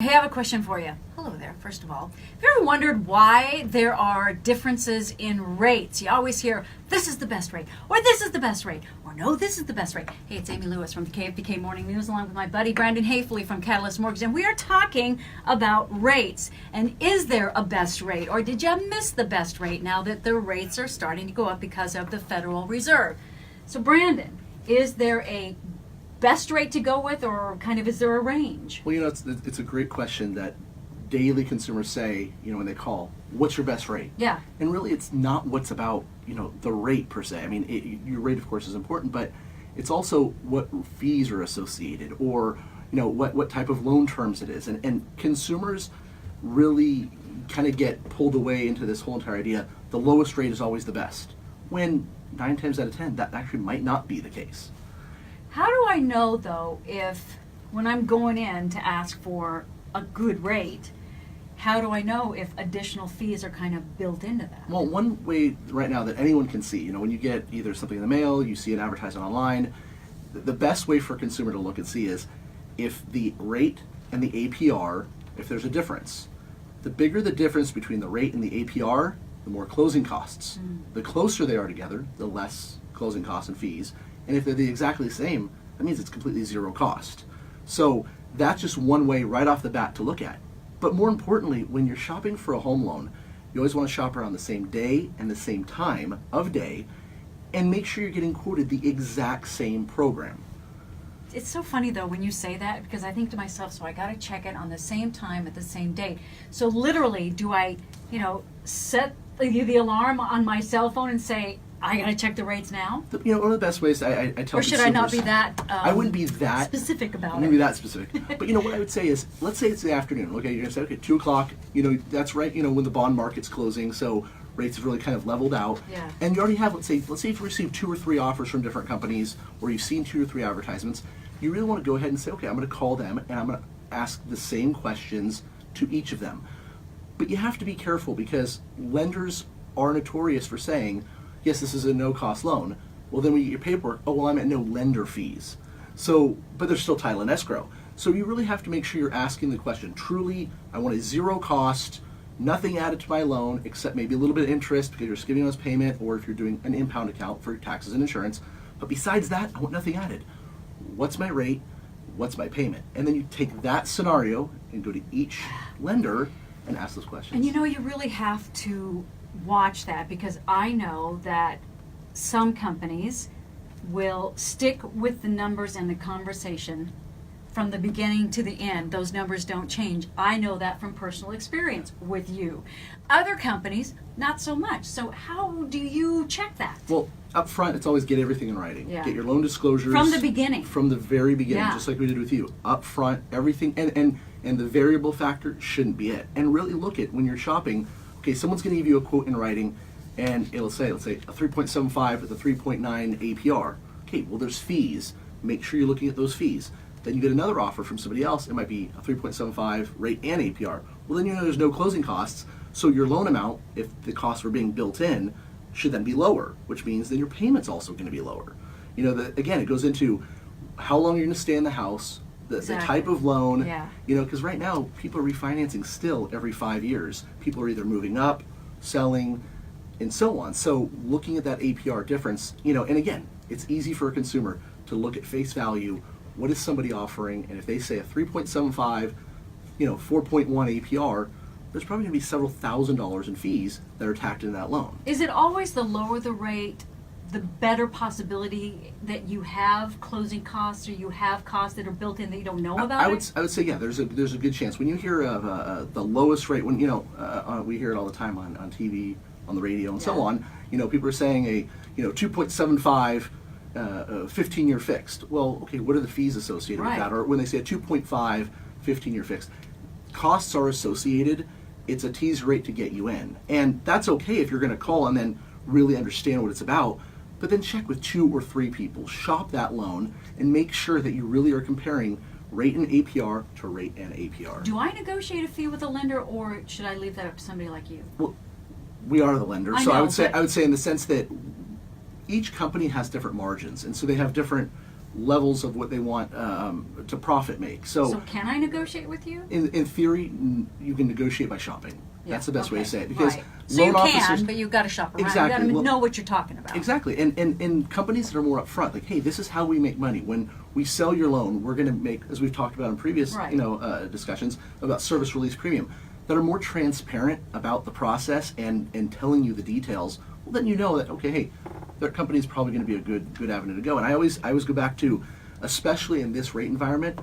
Hey, I have a question for you. Hello there, first of all. Have you ever wondered why there are differences in rates? You always hear, this is the best rate, or this is the best rate, or no, this is the best rate. Hey, it's Amy Lewis from the KFBK Morning News, along with my buddy Brandon Hafley from Catalyst Mortgage, and we are talking about rates. And is there a best rate, or did you miss the best rate now that the rates are starting to go up because of the Federal Reserve? So, Brandon, is there a best rate to go with, or kind of is there a range? Well, it's a great question that daily consumers say, when they call, what's your best rate? Yeah. And really it's not what's about, the rate per se. I mean, your rate of course is important, but it's also what fees are associated or, what type of loan terms it is. And consumers really kind of get pulled away into this whole entire idea, the lowest rate is always the best, when 9 times out of 10, that actually might not be the case. How do I know, though, if when I'm going in to ask for a good rate, how do I know if additional fees are kind of built into that? Well, one way right now that anyone can see, when you get either something in the mail, you see an advertisement online, the best way for a consumer to look and see is if the rate and the APR, if there's a difference. The bigger the difference between the rate and the APR, the more closing costs. The closer they are together, the less closing costs and fees. And if they're exactly the same, that means it's completely zero cost. So that's just one way right off the bat to look at. But more importantly, when you're shopping for a home loan, you always want to shop around the same day and the same time of day and make sure you're getting quoted the exact same program. It's so funny, though, when you say that, because I think to myself, so I got to check it on the same time at the same date. So literally, do I, set the alarm on my cell phone and say, I got to check the rates now? One of the best ways I tell Or should I not be that I wouldn't be that specific about it. I wouldn't be that specific. But what I would say is, let's say it's the afternoon. Okay, you're going to say, okay, 2 o'clock, that's right, when the bond market's closing, so rates have really kind of leveled out. Yeah. And you already have, let's say you've received 2 or 3 offers from different companies, or you've seen 2 or 3 advertisements. You really want to go ahead and say, okay, I'm going to call them, and I'm going to ask the same questions to each of them. But you have to be careful, because lenders are notorious for saying, yes, this is a no-cost loan. Well, then when you get your paperwork, oh, well, I'm at no lender fees. So, but there's still title and escrow. So you really have to make sure you're asking the question, truly, I want a zero cost, nothing added to my loan, except maybe a little bit of interest because you're skipping us payment, or if you're doing an impound account for taxes and insurance. But besides that, I want nothing added. What's my rate? What's my payment? And then you take that scenario and go to each lender and ask those questions. And you really have to watch that, because I know that some companies will stick with the numbers and the conversation from the beginning to the end. Those numbers don't change. I know that from personal experience with you. Other companies, not so much. So how do you check that? Well, up front, it's always get everything in writing. Yeah. Get your loan disclosures. From the beginning. From the very beginning, Yeah. just like we did with you. Up front, everything, and the variable factor shouldn't be it. And really look at, when you're shopping, okay, someone's going to give you a quote in writing, and it'll say, let's say, a 3.75 with a 3.9 APR. Okay, well, there's fees. Make sure you're looking at those fees. Then you get another offer from somebody else. It might be a 3.75 rate and APR. Well, then there's no closing costs. So your loan amount, if the costs were being built in, should then be lower, which means then your payment's also going to be lower. Again, it goes into how long you're going to stay in the house, the type of loan. Yeah. Because right now, people are refinancing still every 5 years. People are either moving up, selling, and so on. So looking at that APR difference, and again, it's easy for a consumer to look at face value. What is somebody offering? And if they say a 3.75, 4.1 APR, there's probably going to be several $1,000s in fees that are tacked into that loan. Is it always the lower the rate, the better possibility that you have closing costs, or you have costs that are built in that you don't know about? I would say, yeah, there's a good chance. When you hear of the lowest rate, when we hear it all the time on TV, on the radio, and so on. People are saying a 2.75 15-year fixed. Well, okay, what are the fees associated with that? Or when they say a 2.5 15-year fixed, costs are associated. It's a tease rate to get you in, and that's okay if you're going to call and then really understand what it's about. But then check with 2 or 3 people, shop that loan, and make sure that you really are comparing rate and APR to rate and APR. Do I negotiate a fee with a lender, or should I leave that up to somebody like you? Well, we are the lender, I would say in the sense that each company has different margins, and so they have different levels of what they want to profit make. So can I negotiate with you? In theory, you can negotiate by shopping. That's the best way to say it, because right. So loan you officers, can, but you've got to shop around. Exactly. You've got to Well, know what you're talking about. Exactly, and companies that are more upfront, like, hey, this is how we make money. When we sell your loan, we're going to make, as we've talked about in previous, Right. discussions about service release premium, that are more transparent about the process and telling you the details. Well, then you know that, okay, hey, their company's probably going to be a good avenue to go. And I always go back to, especially in this rate environment,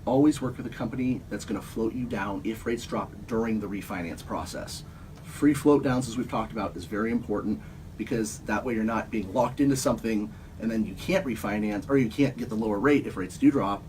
always work with a company that's going to float you down if rates drop during the refinance process. Free float downs, as we've talked about, is very important, because that way you're not being locked into something and then you can't refinance, or you can't get the lower rate if rates do drop,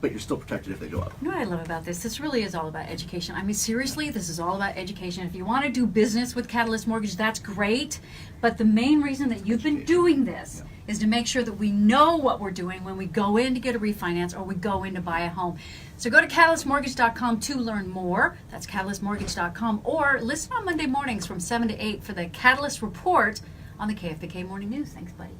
but you're still protected if they go up. You know what I love about this? This really is all about education. I mean, seriously, this is all about education. If you want to do business with Catalyst Mortgage, that's great. But the main reason that you've been doing this is to make sure that we know what we're doing when we go in to get a refinance or we go in to buy a home. So go to catalystmortgage.com to learn more. That's catalystmortgage.com. Or listen on Monday mornings from 7 to 8 for the Catalyst Report on the KFBK Morning News. Thanks, buddy.